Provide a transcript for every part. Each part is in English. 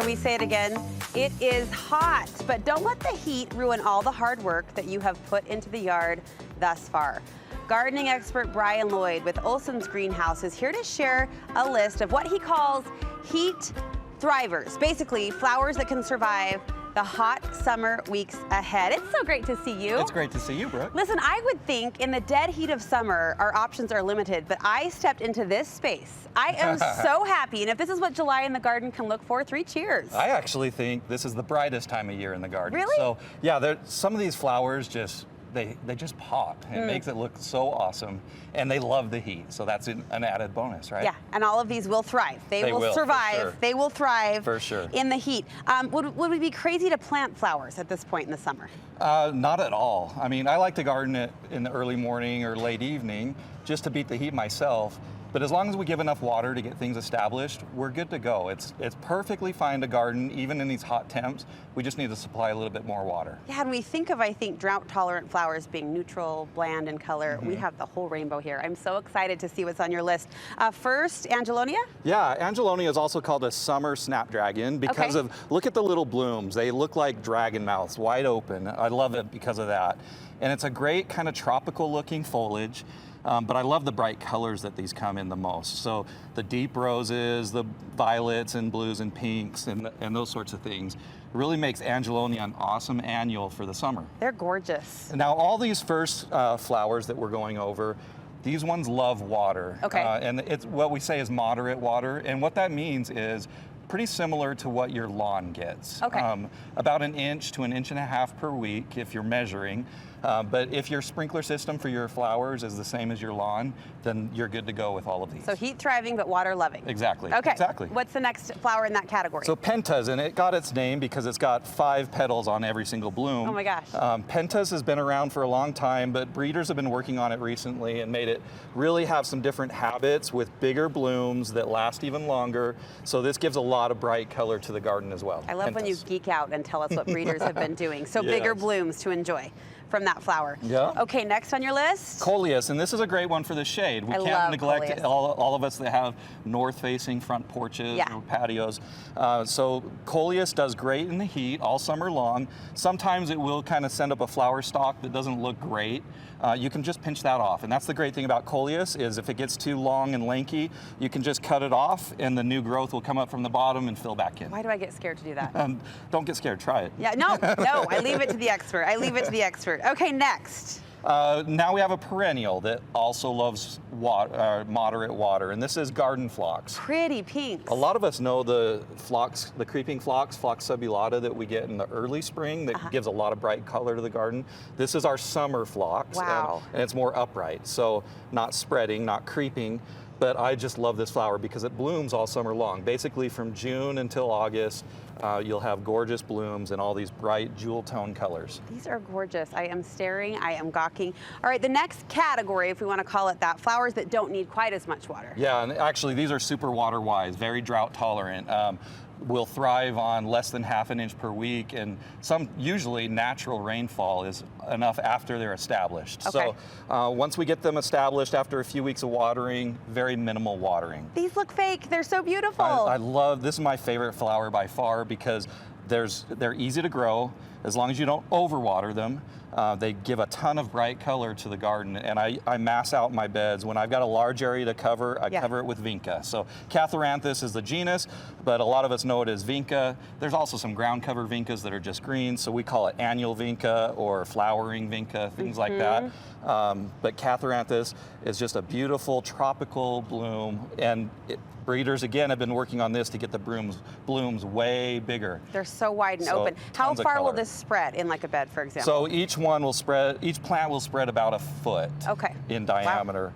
Can we say it again? It is hot, but don't let the heat ruin all the hard work that you have put into the yard thus far. Gardening expert Brian Lloyd with Olson's Greenhouse is here to share a list of what he calls heat thrivers. Basically, flowers that can survive the hot summer weeks ahead. It's so great to see you. It's great to see you, Brooke. Listen, I would think in the dead heat of summer, our options are limited, but I stepped into this space. I am so happy, and if this is what July in the garden can look for, 3 cheers. I actually think this is the brightest time of year in the garden. Really? So, yeah, some of these flowers just, they just pop. It makes it look so awesome, and they love the heat, so that's an added bonus, right? Yeah, and all of these will thrive. They will survive. For sure. They will thrive for sure in the heat. Would we be crazy to plant flowers at this point in the summer? Not at all. I mean, I like to garden it in the early morning or late evening just to beat the heat myself. But as long as we give enough water to get things established, we're good to go. It's perfectly fine to garden, even in these hot temps. We just need to supply a little bit more water. Yeah, and we think of, I think, drought-tolerant flowers being neutral, bland in color. We have the whole rainbow here. I'm so excited to see what's on your list. First, Angelonia? Yeah, Angelonia is also called a summer snapdragon because of, look at the little blooms. They look like dragon mouths, wide open. I love it because of that. And it's a great kind of tropical looking foliage. But I love the bright colors that these come in the most. So the deep roses, the violets and blues and pinks and those sorts of things really makes Angelonia an awesome annual for the summer. They're gorgeous. Now all these first flowers that we're going over, these ones love water. Okay. And it's what we say is moderate water. And what that means is pretty similar to what your lawn gets. Okay. About 1 inch to 1.5 inches per week if you're measuring. But if your sprinkler system for your flowers is the same as your lawn, then you're good to go with all of these. So heat thriving, but water loving. Exactly. Okay. Exactly. What's the next flower in that category? So Pentas, and it got its name because it's got 5 petals on every single bloom. Oh my gosh. Pentas has been around for a long time, but breeders have been working on it recently and made it really have some different habits with bigger blooms that last even longer. So this gives a lot of bright color to the garden as well. I love Pentas. when you geek out and tell us what breeders have been doing. So bigger blooms to enjoy from that flower. Yeah. Okay, next on your list? Coleus, and this is a great one for the shade. We can't neglect all of us that have north-facing front porches or patios. So Coleus does great in the heat all summer long. Sometimes it will kind of send up a flower stalk that doesn't look great. You can just pinch that off, and that's the great thing about Coleus is if it gets too long and lanky, you can just cut it off, and the new growth will come up from the bottom and fill back in. Why do I get scared to do that? Don't get scared. Try it. Yeah, no, I leave it to the expert. I leave it to the expert. Okay, next. Now we have a perennial that also loves moderate water, and this is garden phlox. Pretty pinks. A lot of us know the phlox, the creeping phlox, Phlox subulata that we get in the early spring that gives a lot of bright color to the garden. This is our summer phlox, and it's more upright, so not spreading, not creeping. But I just love this flower because it blooms all summer long. Basically from June until August, you'll have gorgeous blooms and all these bright jewel tone colors. These are gorgeous. I am staring, I am gawking. All right, the next category, if we want to call it that, flowers that don't need quite as much water. Yeah, and actually these are super water wise, very drought tolerant. Will thrive on less than ½ an inch per week, and usually natural rainfall is enough after they're established. Okay. So once we get them established after a few weeks of watering, very minimal watering. These look fake, they're so beautiful. I love, this is my favorite flower by far because they're easy to grow as long as you don't overwater them. They give a ton of bright color to the garden, and I mass out my beds. When I've got a large area to cover, I cover it with Vinca. So Catharanthus is the genus, but a lot of us know it as Vinca. There's also some ground cover Vincas that are just green, so we call it annual Vinca or flowering Vinca, things like that. But Catharanthus is just a beautiful tropical bloom, and breeders, again, have been working on this to get the blooms way bigger. They're so wide and open. How far will this spread in like a bed, for example? So each plant will spread about 1 foot in diameter.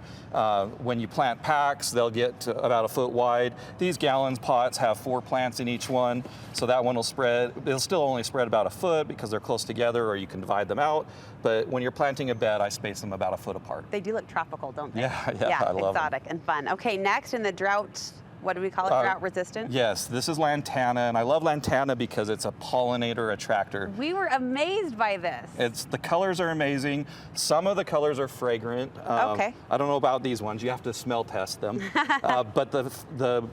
When you plant packs, they'll get to about 1 foot wide. These gallons pots have 4 plants in each one, so that one will spread. It'll still only spread about 1 foot because they're close together, or you can divide them out. But when you're planting a bed, I space them about 1 foot apart. They do look tropical, don't they? Yeah, I love exotic and fun. Okay, next in the drought, what do we call it? Drought resistant? Yes, this is Lantana, and I love Lantana because it's a pollinator attractor. We were amazed by this. The colors are amazing. Some of the colors are fragrant. I don't know about these ones. You have to smell test them. But the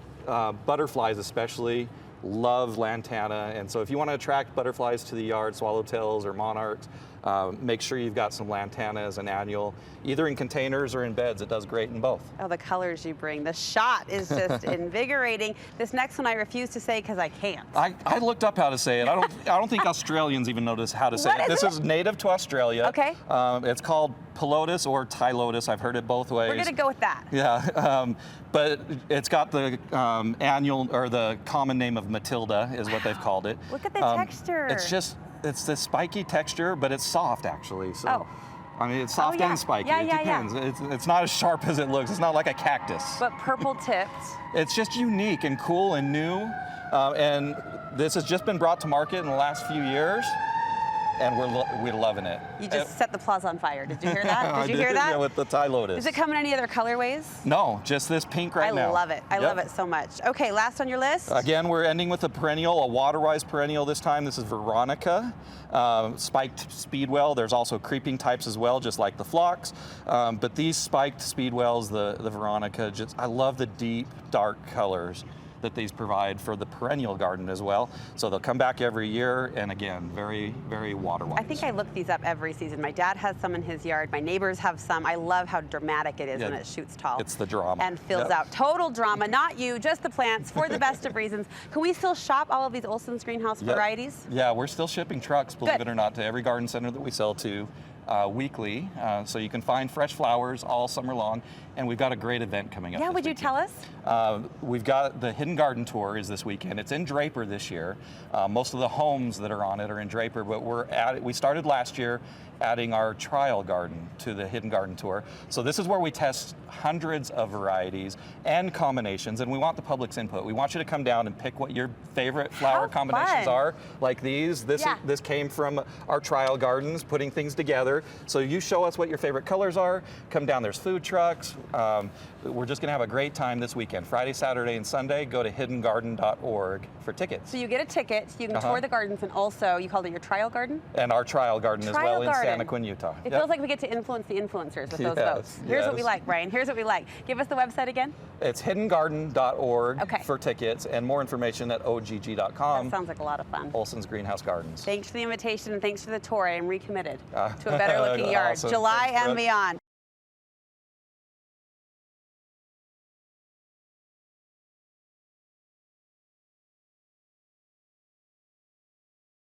butterflies especially love lantana. And so if you want to attract butterflies to the yard, swallowtails or monarchs, make sure you've got some lantana as an annual, either in containers or in beds. It does great in both. Oh, the colors you bring. The shot is just invigorating. This next one I refuse to say because I can't. I looked up how to say it. I don't think Australians even notice how to say What it. is This it? is native to Australia. Okay. It's called Ptilotus or Ptilotus. I've heard it both ways. We're gonna go with that. Yeah, but it's got the annual or the common name of Matilda is what they've called it. Look at the texture. It's this spiky texture, but it's soft actually. So, Oh. I mean, it's soft yeah. and spiky. Yeah, it yeah, yeah. depends. It's not as sharp as it looks. It's not like a cactus. But purple tipped. It's just unique and cool and new. And this has just been brought to market in the last few years. And we're loving it. You just set the plaza on fire. Did you hear that? Did you hear that? Yeah, with the Ptilotus. Does it come in any other colorways? No, just this pink right now. I love it. I love it so much. Okay, last on your list. Again, we're ending with a perennial, a water-wise perennial this time. This is Veronica, spiked speedwell. There's also creeping types as well, just like the Phlox. But these spiked speedwells, the Veronica, I love the deep, dark colors that these provide for the perennial garden as well. So they'll come back every year, and again, very, very water-wise. I think I look these up every season. My dad has some in his yard. My neighbors have some. I love how dramatic it is when it shoots tall. It's the drama. And fills out. Total drama, not you, just the plants, for the best of reasons. Can we still shop all of these Olson's greenhouse varieties? Yeah, we're still shipping trucks, believe Good. it or not, to every garden center that we sell to. Weekly, so you can find fresh flowers all summer long, and we've got a great event coming up. Yeah, this would you weekend. tell us? We've got the Hidden Garden Tour is this weekend. It's in Draper this year. Most of the homes that are on it are in Draper, but we started last year adding our trial garden to the Hidden Garden Tour. So this is where we test hundreds of varieties and combinations, and we want the public's input. We want you to come down and pick what your favorite flower combinations are, like these. This came from our trial gardens, putting things together. So you show us what your favorite colors are, come down, there's food trucks. We're just gonna have a great time this weekend. Friday, Saturday, and Sunday, go to hiddengarden.org for tickets. So you get a ticket, you can tour the gardens, and also, you called it your trial garden? And our trial garden as well in Santa Quinn, Utah. It feels like we get to influence the influencers with those votes. Here's what we like, Brian. Here's what we like. Give us the website again. It's hiddengarden.org for tickets, and more information at ogg.com. That sounds like a lot of fun. Olson's Greenhouse Gardens. Thanks for the invitation and thanks for the tour. I am recommitted to a better looking yard. Awesome. July Thanks, and beyond.